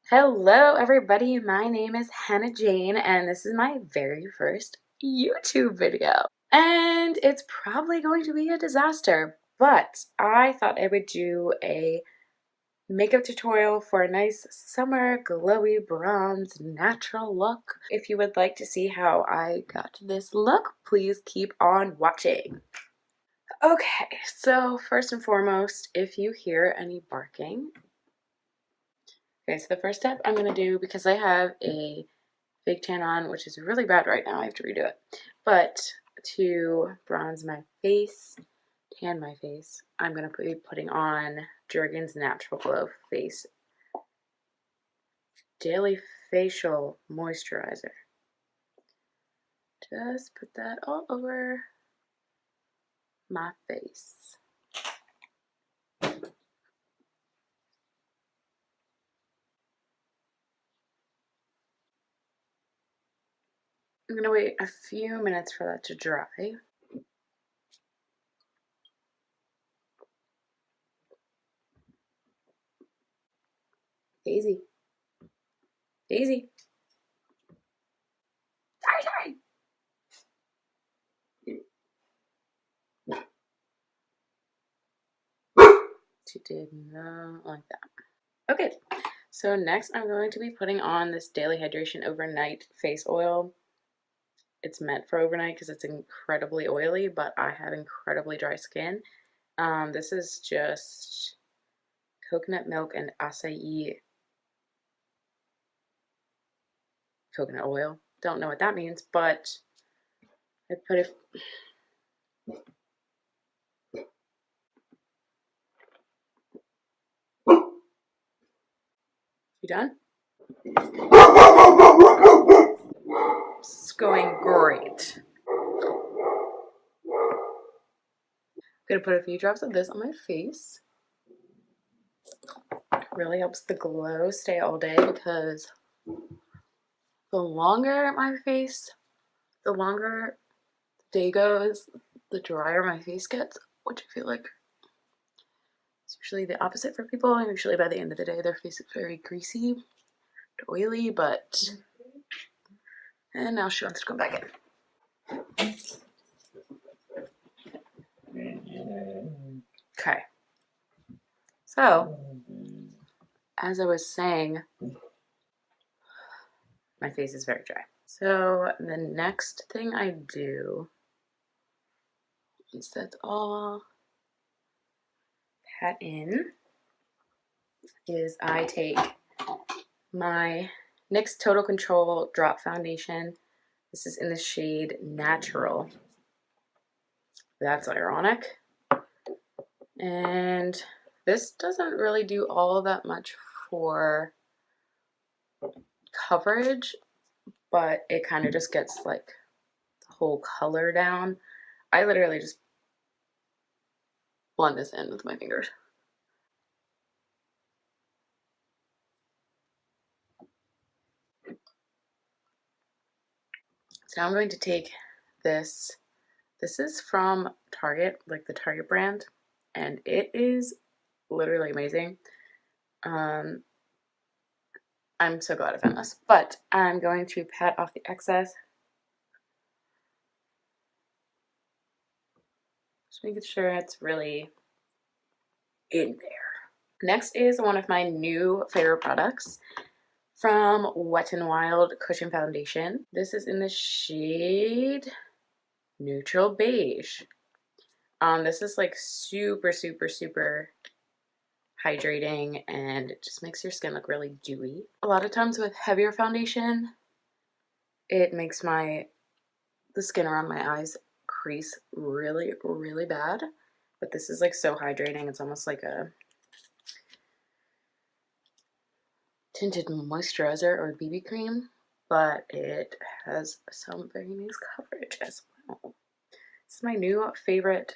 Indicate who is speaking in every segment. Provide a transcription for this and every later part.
Speaker 1: Hello, everybody. My name is Hannah Jane, and this is my very first YouTube video. And it's probably going to be a disaster, but I thought I would do a makeup tutorial for a nice summer glowy bronze natural look. If you would like to see how I got this look, please keep on watching. Okay, so first and foremost, if you hear any barking, okay, so the first step I'm going to do, because I have a fake tan on, which is really bad right now, I have to redo it, but to bronze my face, tan my face, I'm going to be putting on Jergens Natural Glow Face Daily Facial Moisturizer. Just put that all over my face. I'm going to wait a few minutes for that to dry. Daisy. Daisy. Sorry. She did not like that. Okay, so next I'm going to be putting on this Daily Hydration Overnight Face Oil. It's meant for overnight because it's incredibly oily, but I have incredibly dry skin. This is just coconut milk and acai coconut oil. Don't know what that means, but I put it. You done? It's going great. I'm gonna put a few drops of this on my face. Really helps the glow stay all day, because the longer my face, the longer the day goes, the drier my face gets, which I feel like it's usually the opposite for people. And usually by the end of the day, their face is very greasy and oily, but... And now she wants to come back in. Okay. So, as I was saying, my face is very dry. So the next thing I do, once that's all pat in, is I take my NYX Total Control Drop Foundation. This is in the shade Natural. That's ironic. And this doesn't really do all that much for coverage, but it kind of just gets like the whole color down. I literally just blend this in with my fingers. So now I'm going to take this. This is from Target, like the Target brand, and it is literally amazing. I'm so glad I found this, but I'm going to pat off the excess. Just making sure it's really in there. Next is one of my new favorite products from Wet n Wild Cushion Foundation. This is in the shade Neutral Beige. This is like super hydrating, and it just makes your skin look really dewy. A lot of times with heavier foundation, it makes the skin around my eyes crease really bad, but this is like so hydrating. It's almost like a tinted moisturizer or BB cream, but it has some very nice coverage as well. This is my new favorite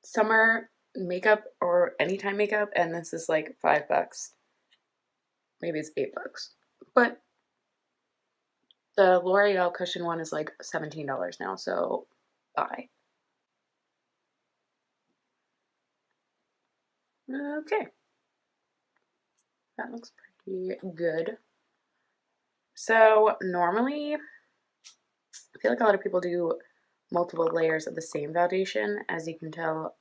Speaker 1: summer makeup or anytime makeup, and this is like $5. Maybe it's $8, but the L'Oreal cushion one is like $17 now, so buy. Okay. That looks pretty good. So normally, I feel like a lot of people do multiple layers of the same foundation. As you can tell,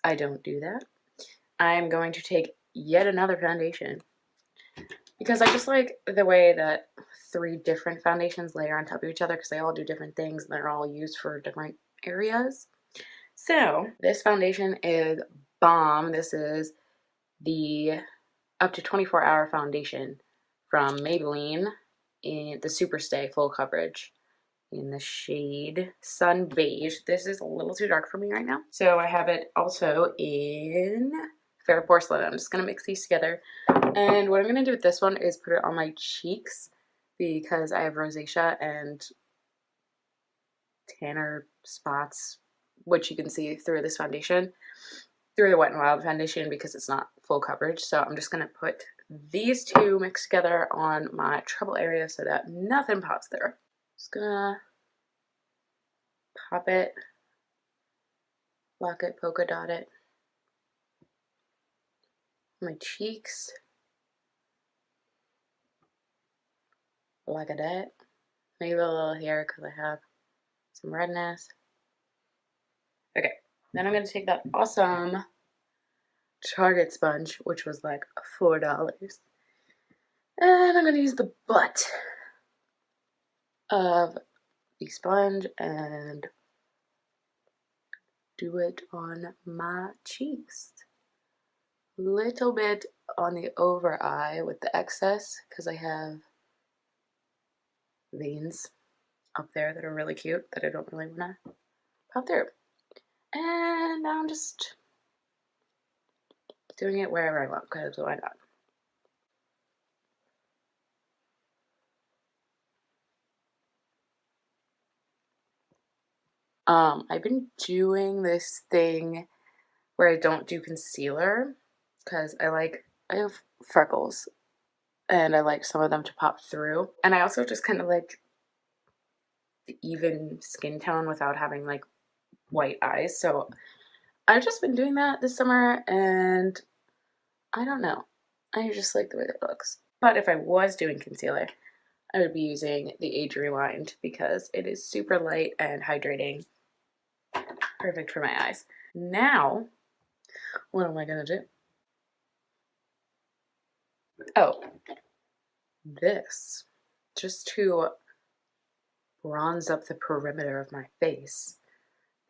Speaker 1: I don't do that. I'm going to take yet another foundation because I just like the way that 3 different foundations layer on top of each other because they all do different things and they're all used for different areas. So this foundation is bomb. This is the up to 24-hour foundation from Maybelline in the Super Stay Full Coverage in the shade Sun Beige. This is a little too dark for me right now. So I have it also in Fair Porcelain. I'm just going to mix these together. And what I'm going to do with this one is put it on my cheeks because I have rosacea and tanner spots, which you can see through this foundation, through the Wet n Wild foundation because it's not full coverage. So I'm just going to put these 2 mixed together on my trouble area so that nothing pops through. Just gonna pop it, lock it, polka dot it. My cheeks. Like that. Maybe a little here because I have some redness. Okay, then I'm going to take that awesome Target sponge, which was like $4. And I'm going to use the butt of the sponge and do it on my cheeks. Little bit on the over eye with the excess because I have veins up there that are really cute that I don't really want to pop through. And now I'm just doing it wherever I want because why not? I've been doing this thing where I don't do concealer because I have freckles and I like some of them to pop through. And I also just kind of like the even skin tone without having like white eyes. So I've just been doing that this summer and I don't know. I just like the way it looks. But if I was doing concealer, I would be using the Age Rewind because it is super light and hydrating. Perfect for my eyes. Now, what am I gonna do? Oh, this. Just to bronze up the perimeter of my face.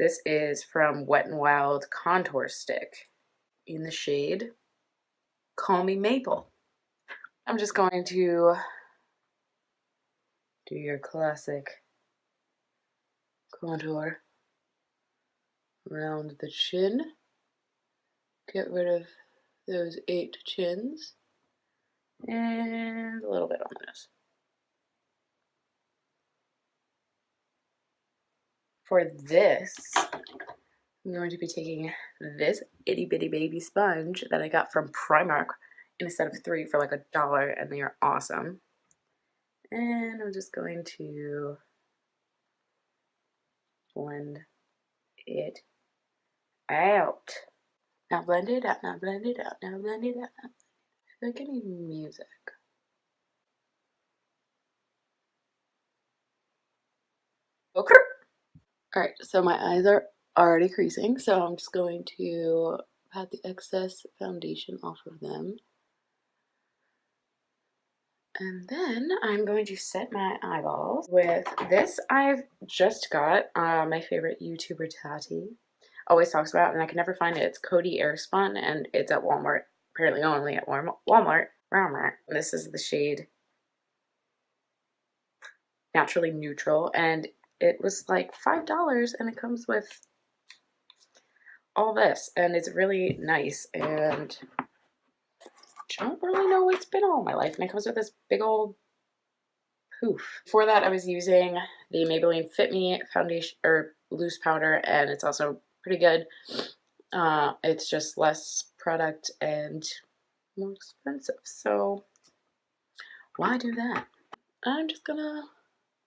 Speaker 1: This is from Wet n Wild Contour Stick in the shade Call Me Maple. I'm just going to do your classic contour around the chin. Get rid of those 8 chins. And a little bit on the nose. For this, I'm going to be taking this itty bitty baby sponge that I got from Primark in a set of 3 for like $1, and they are awesome. And I'm just going to blend it out. Now blend it out, now blend it out, now blend it out. I feel like I need music. Okay. Alright, so my eyes are already creasing, so I'm just going to pat the excess foundation off of them. And then I'm going to set my eyeballs with this I've just got. My favorite YouTuber Tati always talks about, and I can never find it. It's Cody Airspun, and it's at Walmart. Apparently only at Walmart. This is the shade Naturally Neutral, and it was like $5, and it comes with all this, and it's really nice, and I don't really know what it's been all my life, and it comes with this big old poof. Before that, I was using the Maybelline Fit Me foundation or loose powder, and it's also pretty good. It's just less product and more expensive, so why do that? I'm just gonna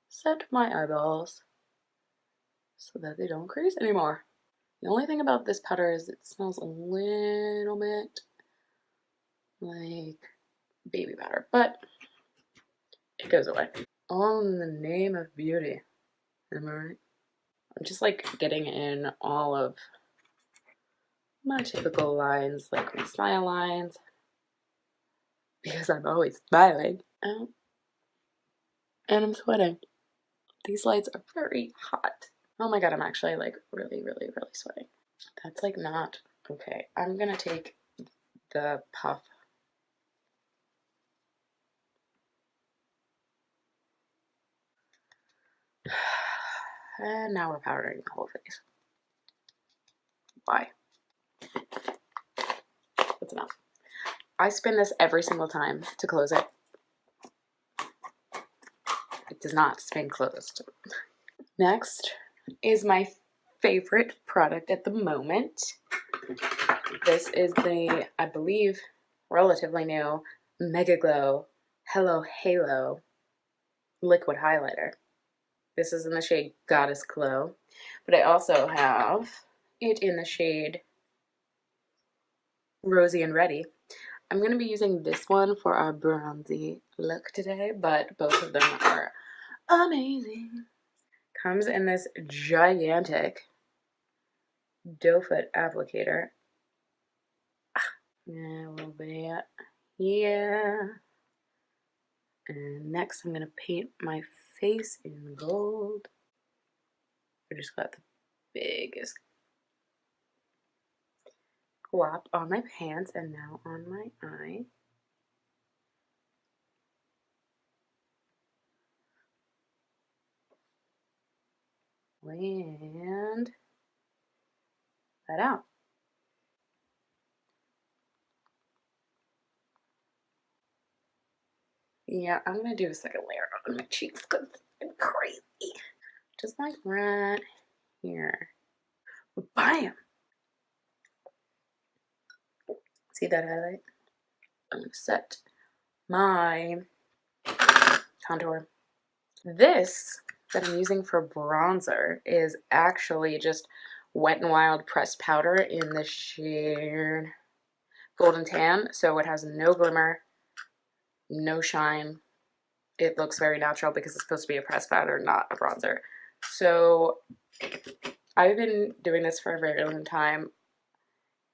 Speaker 1: set my eyeballs so that they don't crease anymore. The only thing about this powder is it smells a little bit like baby powder, but it goes away. All in the name of beauty. Am I right? I'm just like getting in all of my typical lines, like my smile lines, because I'm always smiling. And I'm sweating. These lights are very hot. Oh my god, I'm actually like really, really, really sweating. That's like not okay. I'm gonna take the puff. And now we're powdering the whole face. Why? That's enough. I spin this every single time to close it. It does not spin closed. Next is my favorite product at the moment. This is the, I believe, relatively new Mega Glow Hello Halo liquid highlighter. This is in the shade Goddess Glow, but I also have it in the shade Rosy and Ready. I'm going to be using this one for our bronzy look today, but both of them are amazing. Comes in this gigantic doe foot applicator. A little bit here. And next I'm going to paint my face in gold. I just got the biggest glop on my pants and now on my eye. And that out. Yeah, I'm going to do a second layer on my cheeks because I'm crazy. Just like right here. Bam! See that highlight? I'm going to set my contour. This that I'm using for bronzer is actually just Wet n Wild pressed powder in the shade Golden Tan. So it has no glimmer, no shine. It looks very natural because it's supposed to be a pressed powder, not a bronzer. So I've been doing this for a very long time.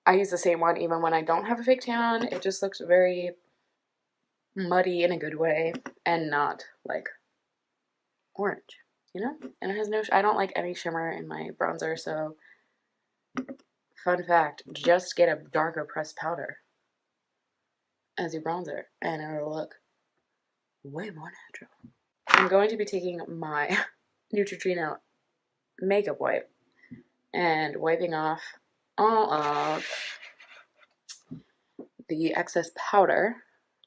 Speaker 1: I use the same one even when I don't have a fake tan. It just looks very muddy in a good way and not like orange, you know? And it has no, I don't like any shimmer in my bronzer, so fun fact, just get a darker pressed powder as your bronzer and it'll look way more natural. I'm going to be taking my Neutrogena makeup wipe and wiping off all of the excess powder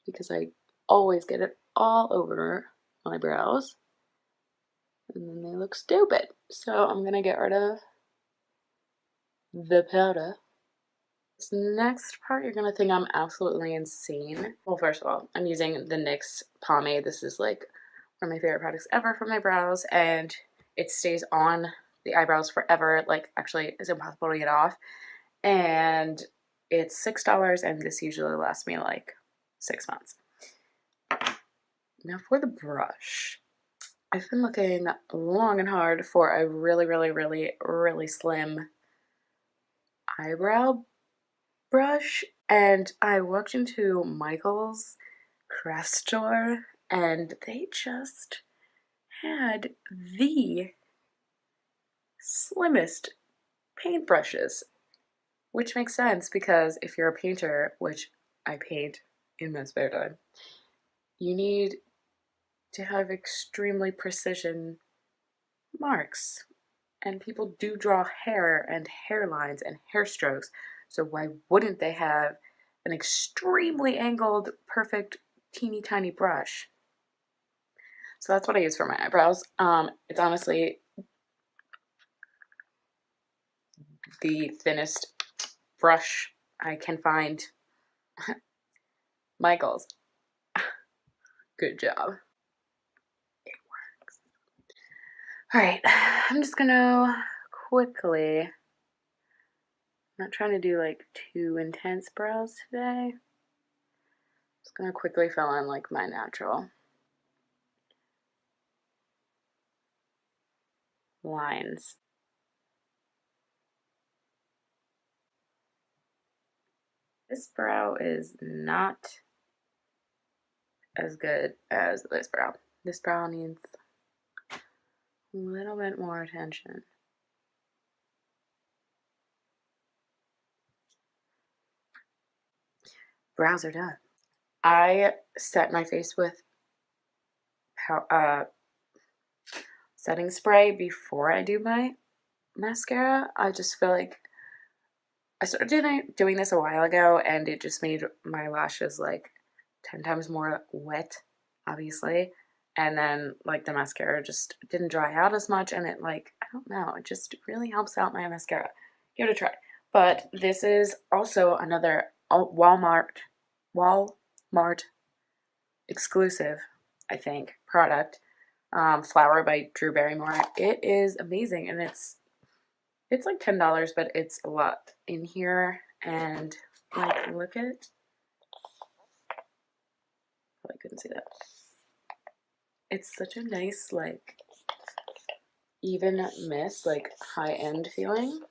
Speaker 1: because I always get it all over my brows and then they look stupid. So I'm gonna get rid of the powder. This next part, you're gonna think I'm absolutely insane. Well, first of all, I'm using the NYX pomade. This is like one of my favorite products ever for my brows, and it stays on the eyebrows forever. Like, actually, it's impossible to get off. And it's $6, and this usually lasts me like 6 months. Now for the brush. I've been looking long and hard for a really, really, really, really slim eyebrow brush, and I walked into Michael's craft store and they just had the slimmest paintbrushes, which makes sense because if you're a painter, which I paint in my spare time, you need to have extremely precision marks, and people do draw hair and hairlines and hair strokes. So why wouldn't they have an extremely angled, perfect, teeny tiny brush? So that's what I use for my eyebrows. It's honestly the thinnest brush I can find. Michael's. Good job. It works. Alright, I'm just gonna quickly, I'm not trying to do like too intense brows today. Just gonna quickly fill in like my natural lines. This brow is not as good as this brow. This brow needs a little bit more attention. Brows are done. I set my face with setting spray before I do my mascara. I just feel like I started doing this a while ago, and it just made my lashes like 10 times more wet, obviously. And then like the mascara just didn't dry out as much, and it like, I don't know, it just really helps out my mascara. Give it a try. But this is also another Walmart exclusive, I think, product. Flower by Drew Barrymore. It is amazing, and it's like $10, but it's a lot in here. And like, look at it. I couldn't see that. It's such a nice, like, even mist, like high-end feeling.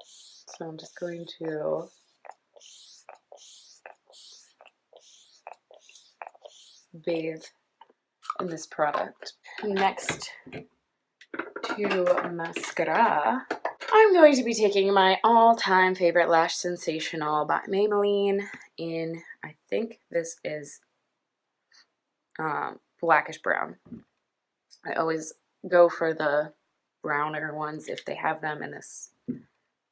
Speaker 1: So I'm just going to bathe in this product. Next to mascara, I'm going to be taking my all-time favorite Lash Sensational by Maybelline in, I think this is blackish brown. I always go for the browner ones if they have them, and this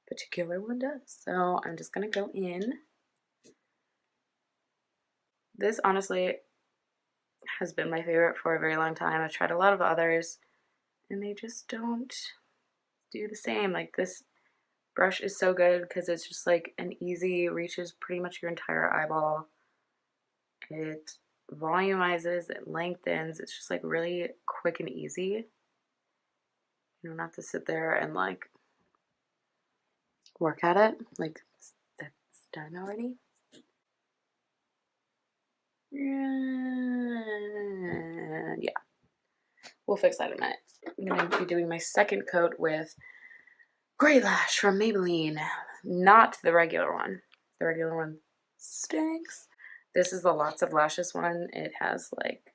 Speaker 1: particular one does. So I'm just gonna go in. This honestly has been my favorite for a very long time. I've tried a lot of others, and they just don't do the same. Like, this brush is so good because it's just like an easy, reaches pretty much your entire eyeball. It volumizes, it lengthens. It's just like really quick and easy. You don't have to sit there and like work at it. Like, that's done already. And yeah, we'll fix that in a minute. I'm going to be doing my second coat with Gray Lash from Maybelline, not the regular one. The regular one stinks. This is the Lots of Lashes one. It has like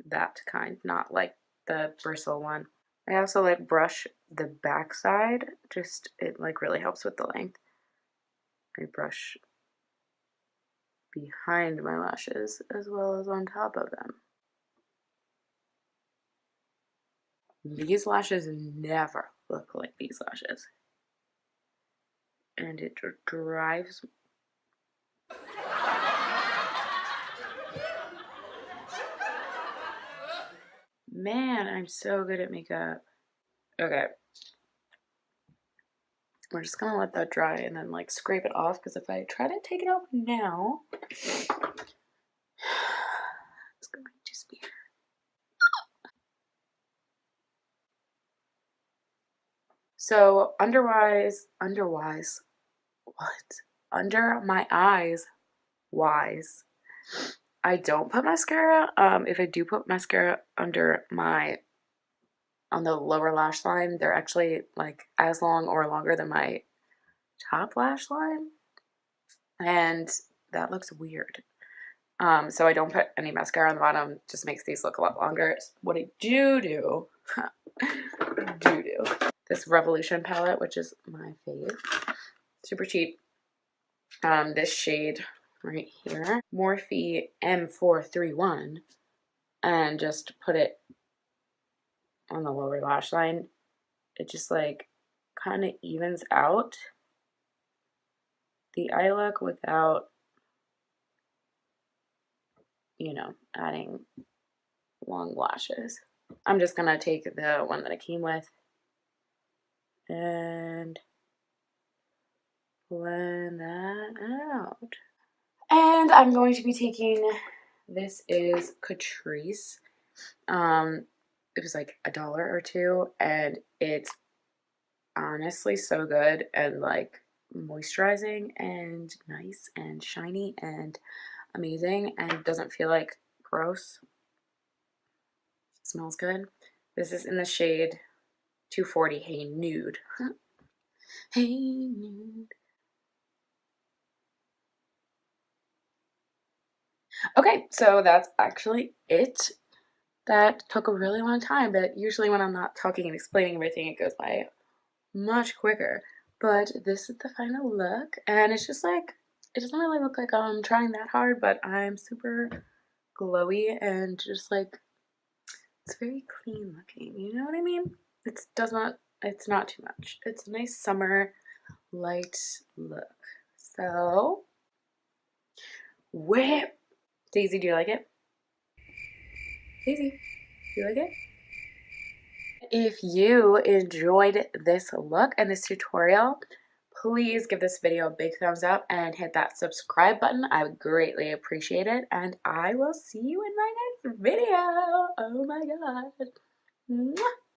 Speaker 1: that kind, not like the bristle one. I also like brush the back side, just it like really helps with the length. I brush behind my lashes as well as on top of them. These lashes never look like these lashes. And it drives. Man, I'm so good at makeup. Okay. We're just gonna let that dry and then like scrape it off, because if I try to take it off now, it's going to spear. So under my eyes wise, I don't put mascara. If I do put mascara under on the lower lash line, they're actually like as long or longer than my top lash line, and that looks weird. So I don't put any mascara on the bottom. Just makes these look a lot longer. What I do this Revolution palette, which is my fave, super cheap. This shade right here, Morphe M431, and just put it on the lower lash line. It just like kind of evens out the eye look without, you know, adding long lashes. I'm just gonna take the one that I came with and blend that out. And I'm going to be taking, this is Catrice. It was like $1 or $2, and it's honestly so good and like moisturizing and nice and shiny, and amazing and doesn't feel like gross. Smells good. This is in the shade 240 Hey Nude. Hey Nude. Okay, so that's actually it. That took a really long time, but usually when I'm not talking and explaining everything, it goes by much quicker. But this is the final look, and it's just like, it doesn't really look like I'm trying that hard, but I'm super glowy and just like, it's very clean looking, you know what I mean? It's not too much. It's a nice summer light look. So, whip. Daisy, do you like it? Daisy, do you like it? If you enjoyed this look and this tutorial, please give this video a big thumbs up and hit that subscribe button. I would greatly appreciate it. And I will see you in my next video. Oh my god. Mwah.